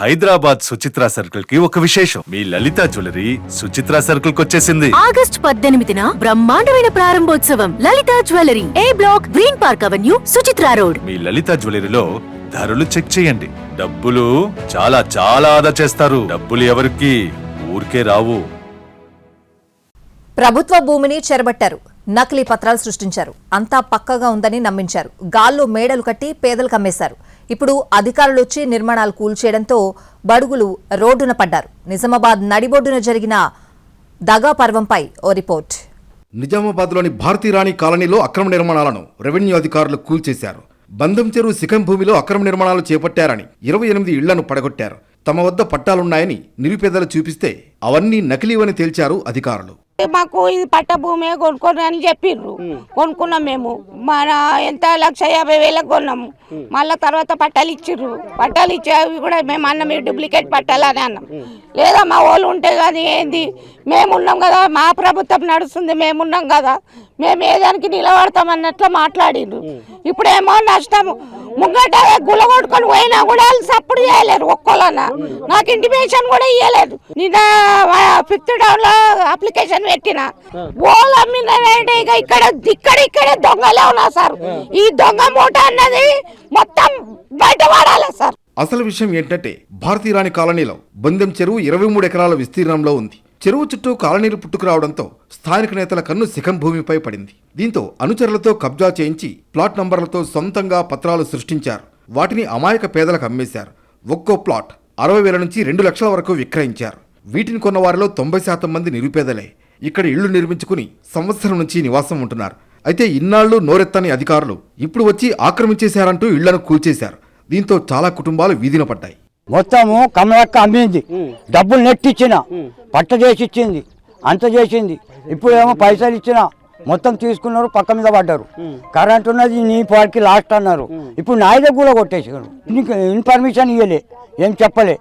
Hyderabad Suchitra circle కి ఒక విశేషం. మీ లలిత జ్యువెలరీ సుచిత్ర సర్కిల్ కి వచ్చేసింది. ఆగస్ట్ 18న బ్రహ్మాండమైన ప్రారంభోత్సవం. Lalitha jewellery, A block, green park avenue, Suchitra road. మీ లలిత జ్యువెలరీలో ధరలు చెక్ చేయండి. డబ్బులు చాలా చాలా ఆదా చేస్తారు. డబ్బులు ఎవరికి ఊరికే రావు. ప్రభుత్వ భూమిని చెరబట్టారు, నకిలీ పత్రాలు సృష్టించారు, అంతా పక్కగా ఉందని నమ్మించారు. గాల్లో మేడలు కట్టి పేదలకు అమ్మేశారు. ఇప్పుడు అధికారులు వచ్చి నిర్మాణాలు కూల్చేయడంతో బడుగులు రోడ్డున పడ్డారు. నిజామాబాద్ నడిబొడ్డున జరిగిన దగా పర్వంపై ఓ రిపోర్ట్. నిజామాబాద్లోని భారతీరాణి కాలనీలో అక్రమ నిర్మాణాలను రెవెన్యూ అధికారులు కూల్చేశారు. బంధం చెరువు శిఖం భూమిలో అక్రమ నిర్మాణాలు చేపట్టారని 28 ఇళ్లను పడగొట్టారు. తమ వద్ద పట్టాలున్నాయని నిరుపేదలు చూపిస్తే అవన్నీ నకిలీవని తేల్చారు అధికారులు. మాకు ఇది పట్ట భూమే కొనుక్కోని అని చెప్పిండ్రు. కొనుక్కున్నాం మేము. మన ఎంత 1,50,000 కొన్నాము. మళ్ళీ తర్వాత పట్టాలు ఇచ్చిర్రు. పట్టాలు ఇచ్చేవి కూడా మేము అన్నాం మీరు డూప్లికేట్ పట్టాలు అని అన్నాం. లేదా మా వాళ్ళు ఉంటే కానీ ఏంది, మేమున్నాం కదా, మా ప్రభుత్వం నడుస్తుంది, మేమున్నాం కదా, మేము ఏదానికి నిలబడతాం అన్నట్లు మాట్లాడిండ్రు. ఇప్పుడేమో నష్టము. ముంగట గులగొట్టుకొని పోయినా కూడా వాళ్ళు సపోర్ట్ చేయలేరు. ఒక్కోలన్నా నాకు ఇంటిమేషన్ కూడా ఇవ్వలేదు. నిన్న 5th టౌన్ లో అప్లికేషన్ పెట్టిన ఓళ్ళు అమ్మినంటే ఇక్కడ దొంగలే ఉన్నా సార్. ఈ దొంగ మూట అన్నది మొత్తం బయటపడాలి సార్. అసలు విషయం ఏంటంటే భారతీరాణి కాలనీలో బందెం చెరువు 23 ఎకరాల విస్తీర్ణంలో ఉంది. చెరువు చుట్టూ కాలనీలు పుట్టుకురావడంతో స్థానిక నేతల కన్ను శిఖం భూమిపై పడింది. దీంతో అనుచరులతో కబ్జా చేయించి ప్లాట్ నంబర్లతో సొంతంగా పత్రాలు సృష్టించారు. వాటిని అమాయక పేదలకు అమ్మేశారు. ఒక్కో ప్లాట్ 60,000 నుంచి 2 లక్షల వరకు విక్రయించారు. వీటిని కొన్న వారిలో 90% మంది నిరుపేదలే. ఇక్కడ ఇళ్లు నిర్మించుకుని సంవత్సరం నుంచి నివాసం ఉంటున్నారు. అయితే ఇన్నాళ్లు నోరెత్తని అధికారులు ఇప్పుడు వచ్చి ఆక్రమించేశారంటూ ఇళ్లను కూల్చేశారు. దీంతో చాలా కుటుంబాలు వీధిన పడ్డాయి. మొత్తము కమలక్క అమ్మింది, డబ్బులు నెట్టిచ్చిన, పట్ట చేసి ఇచ్చింది, అంత చేసింది. ఇప్పుడు ఏమో పైసలు ఇచ్చిన మొత్తం తీసుకున్నారు, పక్క మీద పడ్డారు. కరెంట్ ఉన్నది నీ పార్కి లాస్ట్ అన్నారు. ఇప్పుడు నా దగ్గర కూడా కొట్టేసారు. నీకు ఇన్ఫర్మేషన్ ఇవ్వలే, ఏం చెప్పలే.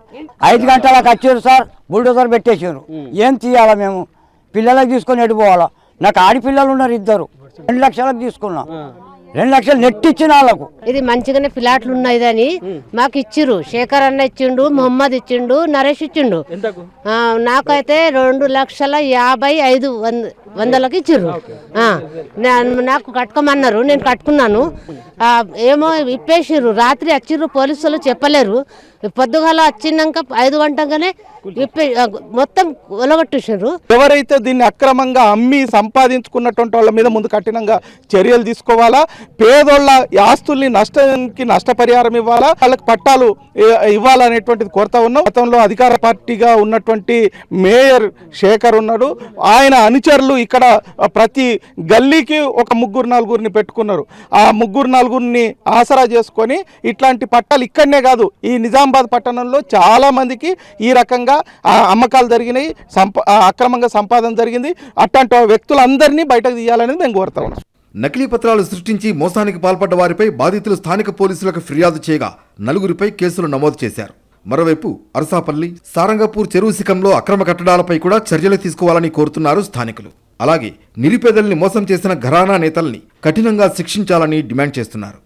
5 గంటలకు వచ్చారు సార్, బుల్డోజర్ పెట్టేసారు. ఏం తీయాలా మేము? పిల్లలకు తీసుకొని ఎడిపోవాలా? నాకు ఆడపిల్లలు ఉన్నారు 2. 2 లక్షలకు తీసుకున్నా, 2 లక్షలు నెట్ ఇచ్చిన వాళ్ళకు. ఇది మంచిగానే ఫ్లాట్లు ఉన్నదని మాకు ఇచ్చిర్రు. శేఖర్ అన్న ఇచ్చిండు, మొహమ్మద్ ఇచ్చిండు, నరేష్ ఇచ్చిండు. నాకైతే 2,55,000 ఇచ్చిర్రు. నాకు కట్టుకోమన్నారు, నేను కట్టుకున్నాను. ఏమో ఇప్పేసిర్రు. రాత్రి వచ్చిర్రు, పోలీసులు చెప్పలేరు. పొద్దుగాల వచ్చినాక 5 గంటగానే మొత్తం ఒలగొట్టేసారు. ఎవరైతే దీన్ని అక్రమంగా అమ్మి సంపాదించుకున్నటువంటి వాళ్ళ మీద ముందు కఠినంగా చర్యలు తీసుకోవాలా. పేదోళ్ళ ఆస్తుల్ని నష్టానికి నష్టపరిహారం ఇవ్వాలా, వాళ్ళకి పట్టాలు ఇవ్వాలనేటువంటిది కోరుతా ఉన్నాం. గతంలో అధికార పార్టీగా ఉన్నటువంటి మేయర్ శేఖర్ ఉన్నాడు. ఆయన అనుచరులు ఇక్కడ ప్రతి గల్లీకి ఒక 3-4 పెట్టుకున్నారు. ఆ 3-4 ఆసరా చేసుకొని ఇట్లాంటి పట్టాలు ఇక్కడనే కాదు, ఈ నిజామాబాద్ పట్టణంలో చాలా మందికి ఈ రకంగా అమ్మకాలు జరిగినాయి, అక్రమంగా సంపాదన జరిగింది. అట్లాంటి వ్యక్తులందరినీ బయటకు తీయాలనేది మేము కోరుతా ఉన్నాం. నకిలీ పత్రాలు సృష్టించి మోసానికి పాల్పడ్డ వారిపై బాధితులు స్థానిక పోలీసులకు ఫిర్యాదు చేయగా 4 కేసులు నమోదు చేశారు. మరోవైపు అరసాపల్లి, సారంగపూర్ చెరువు శిఖంలో అక్రమ కట్టడాలపై కూడా చర్యలు తీసుకోవాలని కోరుతున్నారు స్థానికులు. అలాగే నిరుపేదల్ని మోసం చేసిన ఘరానా నేతల్ని కఠినంగా శిక్షించాలని డిమాండ్ చేస్తున్నారు.